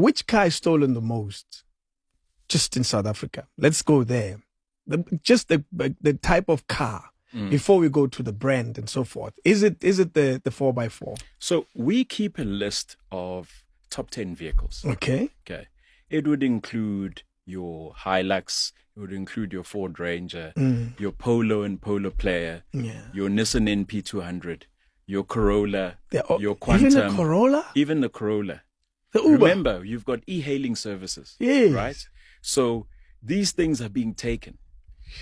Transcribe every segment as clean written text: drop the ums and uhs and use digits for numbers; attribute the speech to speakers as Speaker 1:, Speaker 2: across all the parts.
Speaker 1: which car is stolen the most just in South Africa? Let's go there. The type of car before we go to the brand and so forth. Is it the 4x4?
Speaker 2: So we keep a list of top 10 vehicles.
Speaker 1: Okay.
Speaker 2: It would include your Hilux, it would include your Ford Ranger, your Polo and Polo Player, your Nissan NP200, your Corolla, your Quantum.
Speaker 1: Even the Corolla?
Speaker 2: Even the Corolla.
Speaker 1: The Uber.
Speaker 2: Remember, you've got e-hailing services,
Speaker 1: yes.
Speaker 2: right? So these things are being taken.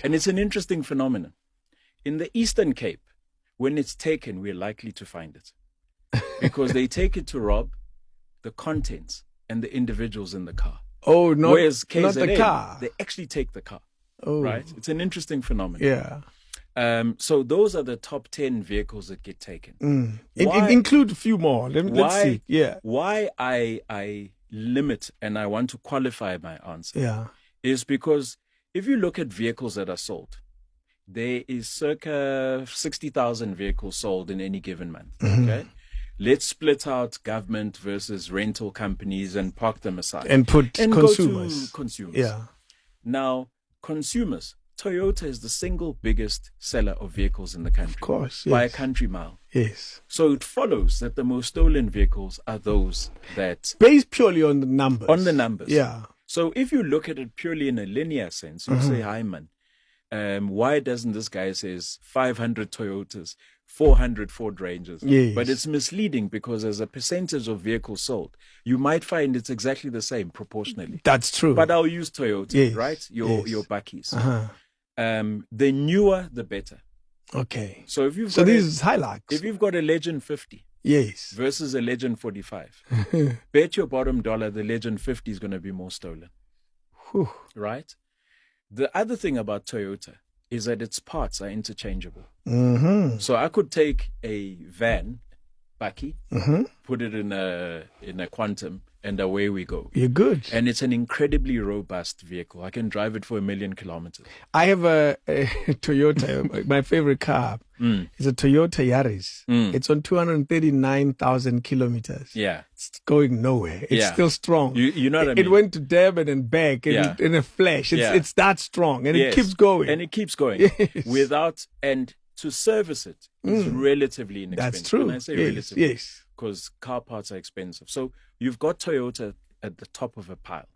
Speaker 2: And it's an interesting phenomenon. In the Eastern Cape, when it's taken, we're likely to find it. Because they take it to rob the contents and the individuals in the car.
Speaker 1: Oh, no.
Speaker 2: Whereas KZN,
Speaker 1: not the car.
Speaker 2: They actually take the car.
Speaker 1: Oh.
Speaker 2: Right? It's an interesting phenomenon.
Speaker 1: Yeah.
Speaker 2: So those are the top 10 vehicles that get taken.
Speaker 1: It include a few more. Let's see. Yeah.
Speaker 2: Why I limit and I want to qualify my answer is because if you look at vehicles that are sold, there is circa 60,000 vehicles sold in any given month. Okay. Let's split out government versus rental companies and park them aside.
Speaker 1: And put consumers.
Speaker 2: Go to consumers.
Speaker 1: Yeah.
Speaker 2: Now, consumers, Toyota is the single biggest seller of vehicles in the country.
Speaker 1: Of course.
Speaker 2: By a country mile.
Speaker 1: Yes.
Speaker 2: So it follows that the most stolen vehicles are those that...
Speaker 1: Based purely on the numbers.
Speaker 2: On the numbers.
Speaker 1: Yeah.
Speaker 2: So if you look at it purely in a linear sense, you say, hi, man, why doesn't this guy says 500 Toyotas, 400 Ford Rangers?
Speaker 1: Yes.
Speaker 2: But it's misleading because as a percentage of vehicles sold, you might find it's exactly the same proportionally.
Speaker 1: That's true.
Speaker 2: But I'll use Toyota, right? Your Buckies. The newer, the better.
Speaker 1: Okay.
Speaker 2: So if you've
Speaker 1: got this is Hilux.
Speaker 2: If you've got a Legend 50 versus a Legend 45, bet your bottom dollar the Legend 50 is going to be more stolen.
Speaker 1: Whew.
Speaker 2: Right? The other thing about Toyota is that its parts are interchangeable. So I could take a van, Bucky, put it in a Quantum, and away we go.
Speaker 1: You're good.
Speaker 2: And it's an incredibly robust vehicle. I can drive it for 1 million kilometers.
Speaker 1: I have a Toyota. My favorite car is a Toyota Yaris. It's on 239,000 kilometers.
Speaker 2: Yeah.
Speaker 1: It's going nowhere. It's still strong.
Speaker 2: You know what I mean?
Speaker 1: It went to Durban and back in a flash. It's that strong. And it keeps going.
Speaker 2: And it keeps going.
Speaker 1: Yes.
Speaker 2: And to service it is relatively inexpensive.
Speaker 1: That's true.
Speaker 2: And I say relatively.
Speaker 1: Yes.
Speaker 2: Because car parts are expensive. So you've got Toyota at the top of a pile,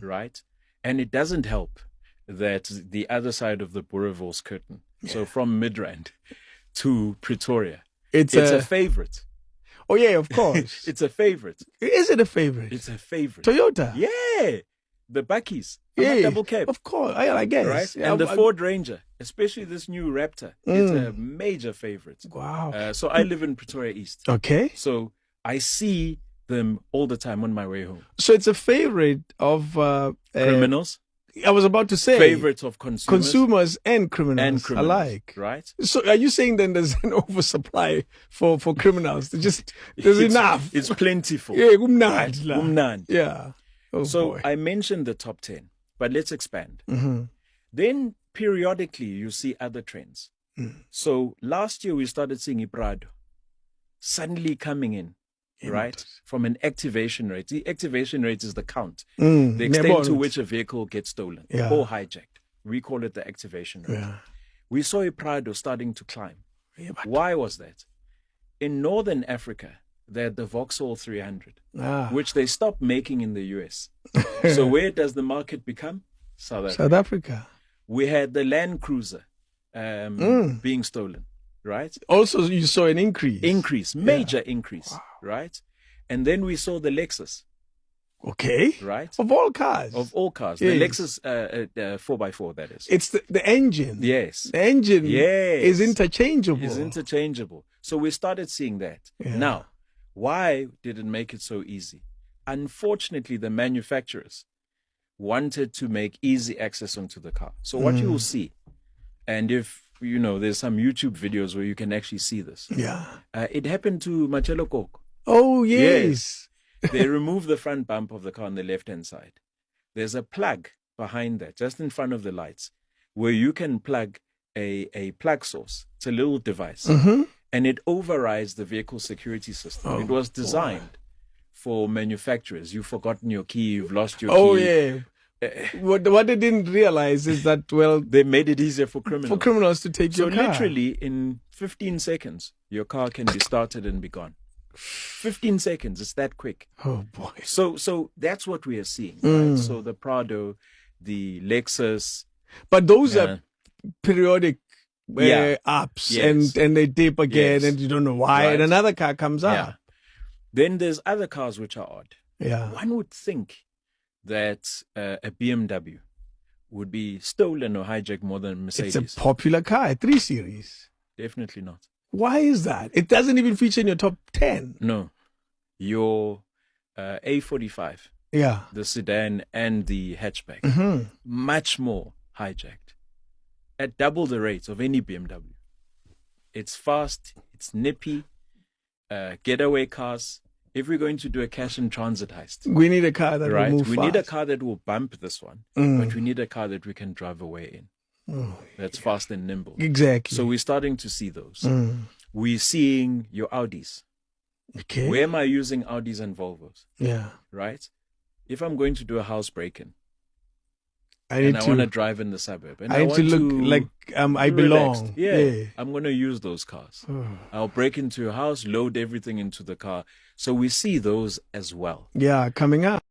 Speaker 2: right? And it doesn't help that the other side of the Boerewors curtain, so from Midrand to Pretoria, it's a favorite.
Speaker 1: Oh, yeah, of course.
Speaker 2: It's a favorite.
Speaker 1: Is it a favorite?
Speaker 2: It's a favorite.
Speaker 1: Toyota?
Speaker 2: Yeah. The Buckies. A double cab.
Speaker 1: Of course. I guess.
Speaker 2: Right? And the Ford Ranger, especially this new Raptor, it's a major favorite.
Speaker 1: Wow.
Speaker 2: So I live in Pretoria East.
Speaker 1: Okay.
Speaker 2: So I see them all the time on my way home.
Speaker 1: So it's a favorite of
Speaker 2: criminals.
Speaker 1: I was about to say
Speaker 2: favorites of consumers
Speaker 1: and criminals alike.
Speaker 2: Right.
Speaker 1: So are you saying then there's an oversupply for criminals? There's enough.
Speaker 2: It's plentiful.
Speaker 1: Yeah, umnand. Yeah. Oh,
Speaker 2: so
Speaker 1: boy.
Speaker 2: I mentioned the top 10, but let's expand. Then periodically you see other trends. So last year we started seeing Iprado suddenly coming in. Right? From an activation rate. The activation rate is the count. The extent to which a vehicle gets stolen or hijacked. We call it the activation rate.
Speaker 1: Yeah.
Speaker 2: We saw a Prado starting to climb. Why was that? In Northern Africa, they had the Vauxhall 300, which they stopped making in the US. So where does the market become? South
Speaker 1: Africa.
Speaker 2: We had the Land Cruiser being stolen. Right.
Speaker 1: Also, you saw an increase.
Speaker 2: Major increase. Wow. Right. And then we saw the Lexus.
Speaker 1: Okay.
Speaker 2: Right.
Speaker 1: Of all cars.
Speaker 2: Yes. The Lexus 4x4, that is.
Speaker 1: It's the engine.
Speaker 2: Yes.
Speaker 1: The engine is
Speaker 2: interchangeable. So we started seeing that. Yeah. Now, why did it make it so easy? Unfortunately, the manufacturers wanted to make easy access onto the car. So what you will see, and if there's some YouTube videos where you can actually see this.
Speaker 1: Yeah.
Speaker 2: It happened to Machelo Koko.
Speaker 1: Oh, yes.
Speaker 2: They removed the front bump of the car on the left-hand side. There's a plug behind that, just in front of the lights, where you can plug a plug source. It's a little device. And it overrides the vehicle security system. It was designed for manufacturers. You've forgotten your key. You've lost your
Speaker 1: Oh,
Speaker 2: key.
Speaker 1: yeah. What they didn't realize is that, well,
Speaker 2: They made it easier for criminals.
Speaker 1: to take
Speaker 2: So
Speaker 1: your car.
Speaker 2: literally in 15 seconds, your car can be started and be gone. 15 seconds. It's that quick.
Speaker 1: Oh, boy.
Speaker 2: So that's what we are seeing.
Speaker 1: Mm.
Speaker 2: Right? So the Prado, the Lexus.
Speaker 1: But those are periodic ups,
Speaker 2: Yes.
Speaker 1: and they dip again,
Speaker 2: Yes.
Speaker 1: and you don't know why.
Speaker 2: Right.
Speaker 1: And another car comes
Speaker 2: Yeah.
Speaker 1: up.
Speaker 2: Then there's other cars which are odd.
Speaker 1: Yeah.
Speaker 2: One would think that a BMW would be stolen or hijacked more than a Mercedes.
Speaker 1: It's a popular car, a 3 Series.
Speaker 2: Definitely not.
Speaker 1: Why is that? It doesn't even feature in your top 10.
Speaker 2: No. Your A45,
Speaker 1: Yeah.
Speaker 2: the sedan and the hatchback,
Speaker 1: Mm-hmm.
Speaker 2: much more hijacked at double the rate of any BMW. It's fast, it's nippy, getaway cars. If we're going to do a cash and transit heist,
Speaker 1: We need a car that
Speaker 2: right?
Speaker 1: will move
Speaker 2: We
Speaker 1: fast.
Speaker 2: need a car that will bump this one,
Speaker 1: Mm.
Speaker 2: but we need a car that we can drive away in.
Speaker 1: Oh,
Speaker 2: That's fast and nimble.
Speaker 1: exactly.
Speaker 2: So we're starting to see those.
Speaker 1: Mm.
Speaker 2: We're seeing your Audis.
Speaker 1: Okay.
Speaker 2: Where am I using Audis and Volvos?
Speaker 1: Yeah.
Speaker 2: Right? If I'm going to do a house break-in
Speaker 1: I
Speaker 2: and
Speaker 1: need
Speaker 2: I
Speaker 1: to
Speaker 2: want to drive in the suburb, and
Speaker 1: I need
Speaker 2: want
Speaker 1: to look like I
Speaker 2: be
Speaker 1: belong.
Speaker 2: relaxed. Yeah, I'm going to use those cars. I'll break into your house, load everything into the car. So we see those as well.
Speaker 1: Yeah, coming up.